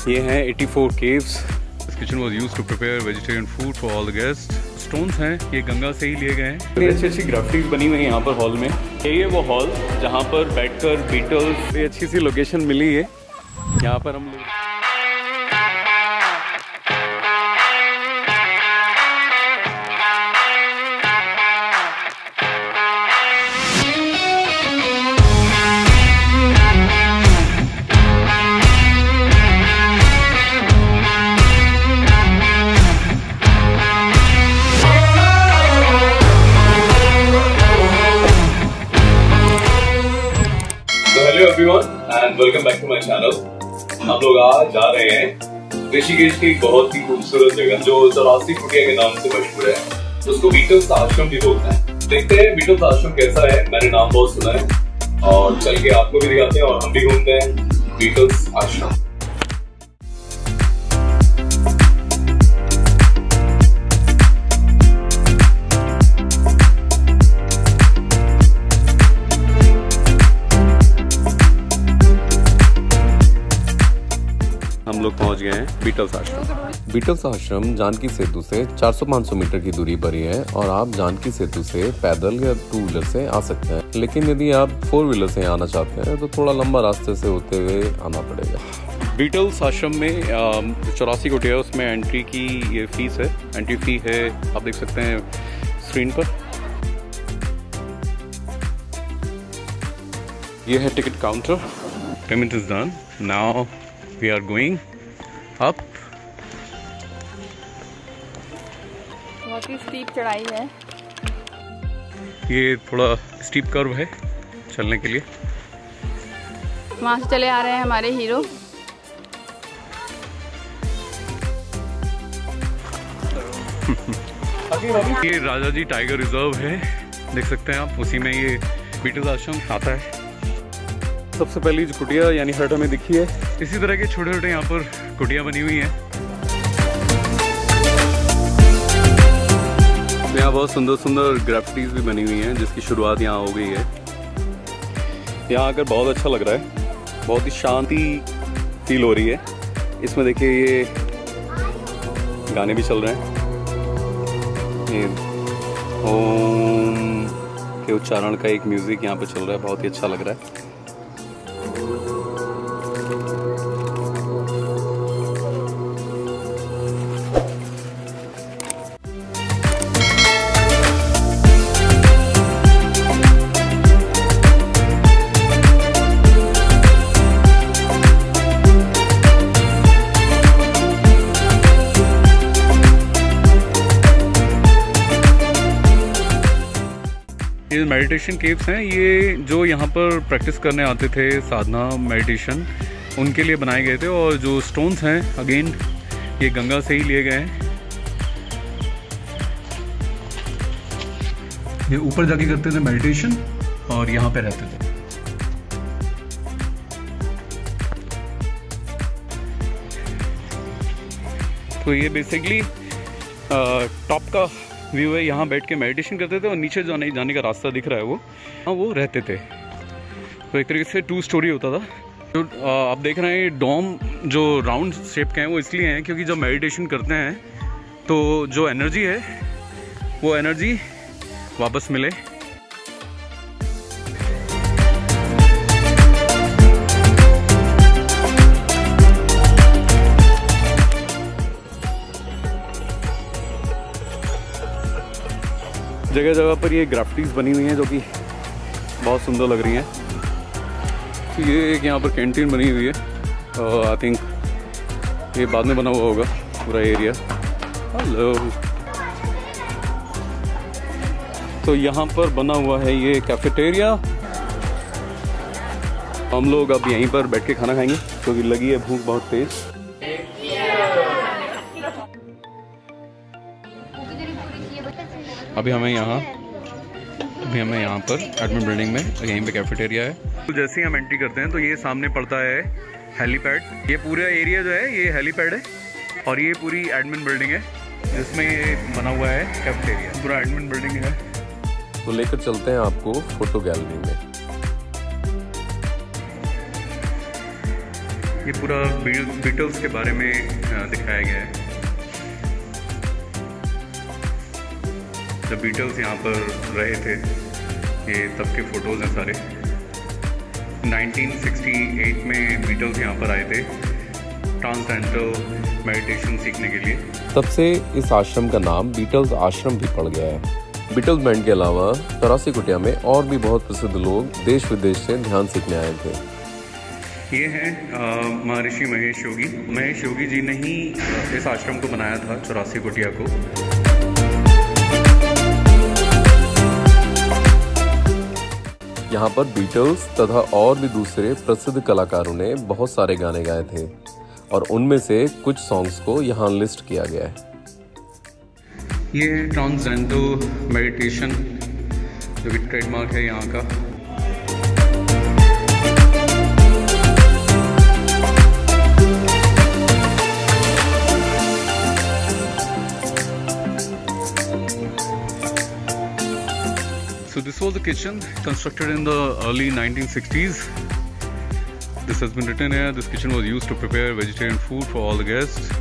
ये हैं 84 caves. This kitchen was used to prepare vegetarian food for all the guests. Stones हैं, ये गंगा से ही लिए गए हैं। इतनी अच्छी अच्छी ग्राफिक्स बनी हुई है यहाँ पर हॉल में। ये वो हॉल जहाँ पर बैठकर बीटल्स, ये अच्छी सी लोकेशन मिली है यहाँ पर हम लोग। Hello everyone and welcome back to my channel. हम लोग आज जा रहे हैं ऋषिकेश की एक बहुत ही खूबसूरत जगह जो 84 कुटिया के नाम से मशहूर है, उसको बीटल्स आश्रम भी बोलते हैं। देखते हैं बीटल्स आश्रम कैसा है, मैंने नाम बहुत सुना है और चल के आपको भी दिखाते हैं और हम भी घूमते हैं बीटल्स आश्रम। हम लोग पहुंच गए हैं बीटल्स आश्रम। बीटल्स आश्रम जानकी सेतु से 400-500 मीटर की दूरी पर ही है और आप जानकी सेतु से पैदल या 2 व्हीलर से आ सकते हैं, लेकिन यदि आप 4 व्हीलर से आना चाहते हैं तो थोड़ा लंबा रास्ते से होते हुए आना पड़ेगा। बीटल्स आश्रम में 84 कुटिया, उसमें एंट्री की ये फीस है। एंट्री फी है, आप देख सकते हैं स्क्रीन पर। ये है ticket counter. Payment is done. Now we are going up. बहुत ही स्टीप चढ़ाई है। ये थोड़ा स्टीप कर्व है चलने के लिए। वहाँ से चले आ रहे हैं हमारे हीरो। ये राजा जी टाइगर रिजर्व है, देख सकते हैं आप। उसी में ये बीटल्स आश्रम आता है। सबसे पहली जो कुटिया यानी हट हमें दिखी है, इसी तरह के छोटे छोटे यहाँ पर कुटिया बनी हुई हैं। यहाँ बहुत सुंदर सुंदर ग्राफिटीज भी बनी हुई हैं जिसकी शुरुआत यहाँ हो गई है। यहाँ आकर बहुत अच्छा लग रहा है, बहुत ही शांति फील हो रही है। इसमें देखिए ये गाने भी चल रहे हैं, ये ओम के उच्चारण का एक म्यूजिक यहाँ पे चल रहा है, बहुत ही अच्छा लग रहा है। ये मेडिटेशन केव्स हैं, ये जो यहाँ पर प्रैक्टिस करने आते थे साधना मेडिटेशन, उनके लिए बनाए गए थे। और जो स्टोन्स हैं अगेन ये गंगा से ही लिए गए हैं। ये ऊपर जाके करते थे मेडिटेशन और यहाँ पे रहते थे। तो ये बेसिकली टॉप का व्यू है, यहाँ बैठ के मेडिटेशन करते थे और नीचे जाने का रास्ता दिख रहा है वो रहते थे। तो एक तरीके से 2 स्टोरी होता था। जो आप देख रहे हैं डोम जो राउंड शेप के हैं वो इसलिए हैं क्योंकि जब मेडिटेशन करते हैं तो जो एनर्जी है वो एनर्जी वापस मिले। जगह जगह पर ये ग्राफिटीज बनी हुई हैं जो कि बहुत सुंदर लग रही हैं। तो ये एक यहाँ पर कैंटीन बनी हुई है, आई थिंक ये बाद में बना हुआ होगा पूरा एरिया। हेलो। तो यहाँ पर बना हुआ है ये कैफेटेरिया। हम लोग अब यहीं पर बैठ के खाना खाएंगे क्योंकि लगी है भूख बहुत तेज। अभी हमें यहाँ पर एडमिन बिल्डिंग में यहीं पे कैफेटेरिया है। तो जैसे ही हम एंट्री करते हैं तो ये सामने पड़ता है हेलीपैड। ये पूरा एरिया जो है ये हेलीपैड है और ये पूरी एडमिन बिल्डिंग है जिसमें ये बना हुआ है कैफेटेरिया। पूरा एडमिन बिल्डिंग है। तो लेकर चलते हैं आपको फोटो गैलरी में। ये पूरा बीटल्स के बारे में दिखाया गया है। जब बीटल्स यहाँ पर रहे थे, ये तब के फोटोज़ हैं सारे। 1968 में बीटल्स यहाँ पर आए थे ट्रांसडेंटल मेडिटेशन सीखने के लिए। तब से इस आश्रम का नाम बीटल्स आश्रम भी पड़ गया है। बीटल्स बैंड के अलावा 84 कुटिया में और भी बहुत प्रसिद्ध लोग देश विदेश से ध्यान सीखने आए थे। ये हैं महर्षि महेश योगी। महेश योगी जी ने ही इस आश्रम को बनाया था, 84 कुटिया को। यहाँ पर बीटल्स तथा और भी दूसरे प्रसिद्ध कलाकारों ने बहुत सारे गाने गाए थे और उनमें से कुछ सॉन्ग्स को यहाँ लिस्ट किया गया है। ये है ट्रांसडेंटल मेडिटेशन, जो कि ट्रेडमार्क है यहाँ का। So this was the kitchen constructed in the early 1960s. This has been written here. This kitchen was used to prepare vegetarian food for all the guests.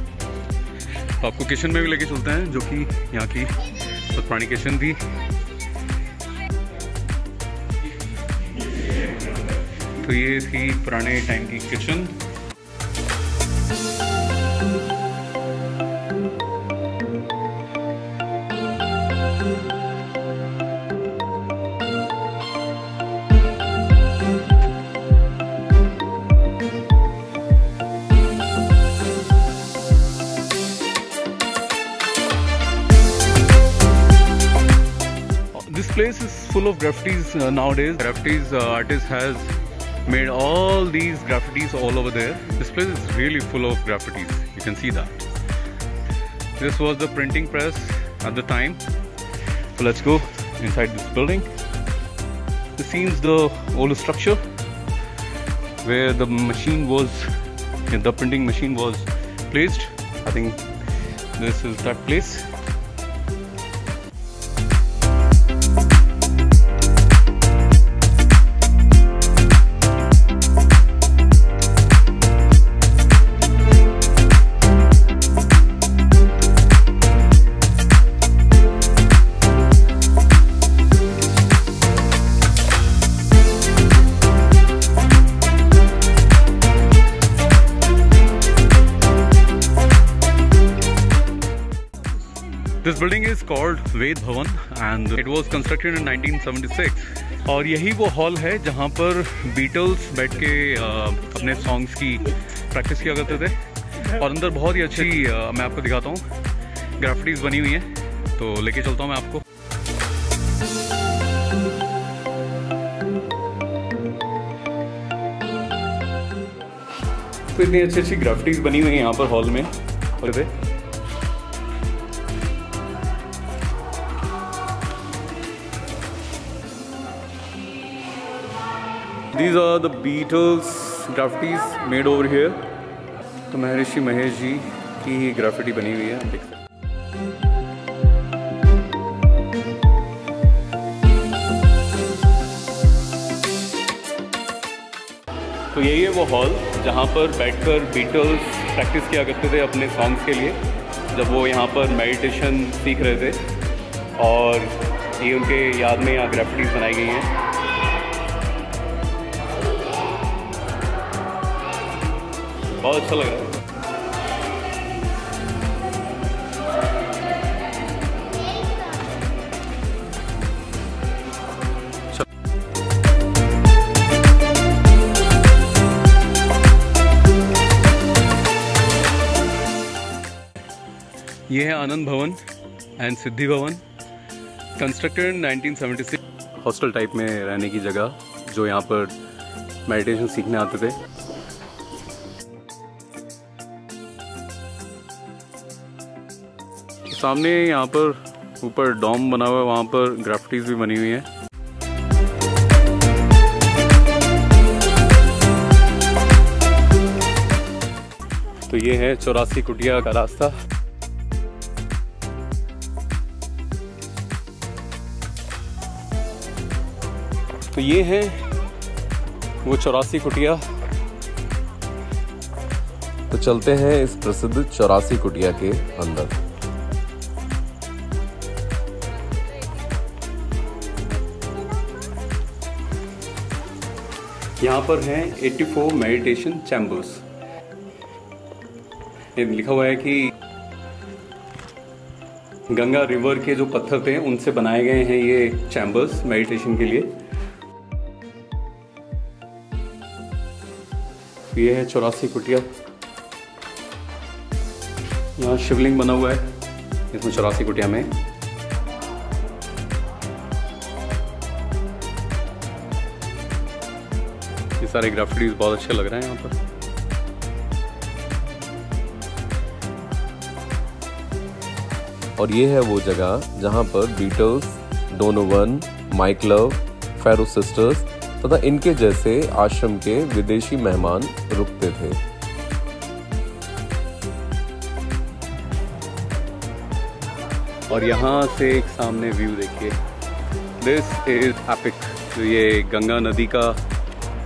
तो आपको किचन में भी लेके चलते हैं, जो कि यहाँ की बहुत पुरानी किचन थी। तो ये थी पुराने टाइम की kitchen. This place is full of graffitis nowadays. Graffitis artist has made all these graffitis all over there. This place is really full of graffitis. You can see that. This was the printing press at the time. So let's go inside this building. This seems the old structure where the machine was, the printing machine was placed. I think this is that place. This building is called Ved Bhavan and it was constructed in 1976. और यही वो hall है जहाँ पर Beatles बैठ के अपने songs की प्रैक्टिस किया करते थे। और अंदर बहुत ही अच्छी मैं आपको दिखाता हूँ ग्राफिटीज बनी हुई हैं, तो लेके चलता हूँ मैं आपको। तो इतनी अच्छी अच्छी ग्राफिटीज बनी हुई हैं यहाँ पर हॉल में। और These are the Beatles graffitis made over here. तो महर्षि महेश जी की ही ग्राफिटी बनी हुई है, आप देख सकते हैं। तो यही है वो हॉल जहाँ पर बैठकर बीटल्स प्रैक्टिस किया करते थे अपने सॉन्ग्स के लिए, जब वो यहाँ पर मेडिटेशन सीख रहे थे। और ये उनके याद में यहाँ ग्राफिटीज बनाई गई हैं। बहुत अच्छा लग रहा है। ये है आनंद भवन एंड सिद्धि भवन, कंस्ट्रक्टेड इन 1976। हॉस्टल टाइप में रहने की जगह जो यहाँ पर मेडिटेशन सीखने आते थे। सामने यहाँ पर ऊपर डॉम बना हुआ है, वहाँ पर ग्राफिटीज भी बनी हुई हैं। तो ये है 84 कुटिया का रास्ता। तो ये है वो 84 कुटिया तो चलते हैं इस प्रसिद्ध 84 कुटिया के अंदर। यहाँ पर हैं 84 मेडिटेशन चैम्बर्स। ये लिखा हुआ है कि गंगा रिवर के जो पत्थर थे उनसे बनाए गए हैं ये चैम्बर्स मेडिटेशन के लिए। ये है 84 कुटिया। यहाँ शिवलिंग बना हुआ है इसमें 84 कुटिया में। ये सारे ग्राफिटीज बहुत अच्छे लग रहे हैं यहाँ पर। और ये है वो जगह जहाँ पर बीटल्स, डोनोवन, माइक लव, फेरो सिस्टर्स तथा इनके जैसे आश्रम के विदेशी मेहमान रुकते थे। और यहाँ से एक सामने व्यू देखिए, दिस इज एपिक। तो ये गंगा नदी का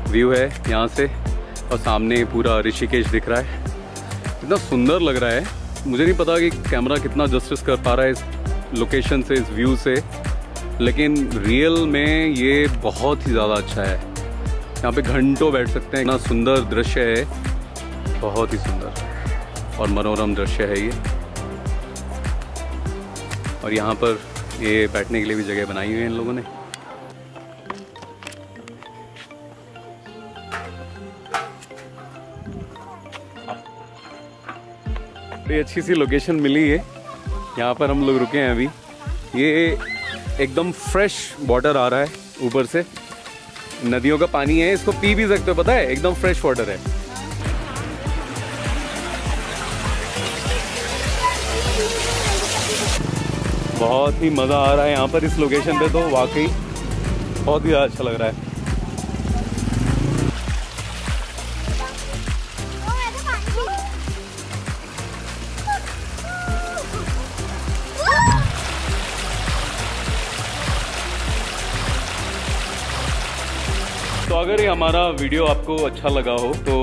व्यू है यहाँ से, और सामने पूरा ऋषिकेश दिख रहा है। इतना सुंदर लग रहा है, मुझे नहीं पता कि कैमरा कितना जस्टिस कर पा रहा है इस लोकेशन से, इस व्यू से, लेकिन रियल में ये बहुत ही ज़्यादा अच्छा है। यहाँ पे घंटों बैठ सकते हैं, इतना सुंदर दृश्य है, बहुत ही सुंदर और मनोरम दृश्य है ये। और यहाँ पर ये बैठने के लिए भी जगह बनाई हुई है इन लोगों ने। ये अच्छी सी लोकेशन मिली है, यहाँ पर हम लोग रुके हैं अभी। ये एकदम फ्रेश वाटर आ रहा है ऊपर से, नदियों का पानी है, इसको पी भी सकते हो, पता है, एकदम फ्रेश वाटर है। बहुत ही मज़ा आ रहा है यहाँ पर इस लोकेशन पे, तो वाकई बहुत ही अच्छा लग रहा है। तो अगर ये हमारा वीडियो आपको अच्छा लगा हो तो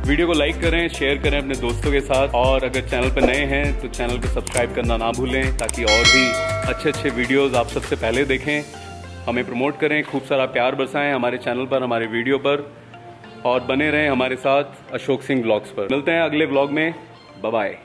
वीडियो को लाइक करें, शेयर करें अपने दोस्तों के साथ, और अगर चैनल पर नए हैं तो चैनल को सब्सक्राइब करना ना भूलें, ताकि और भी अच्छे अच्छे वीडियोस आप सबसे पहले देखें। हमें प्रमोट करें, खूब सारा प्यार बरसाएं हमारे चैनल पर, हमारे वीडियो पर, और बने रहें हमारे साथ अशोक सिंह ब्लॉग्स पर। मिलते हैं अगले ब्लॉग में, बाय बाय।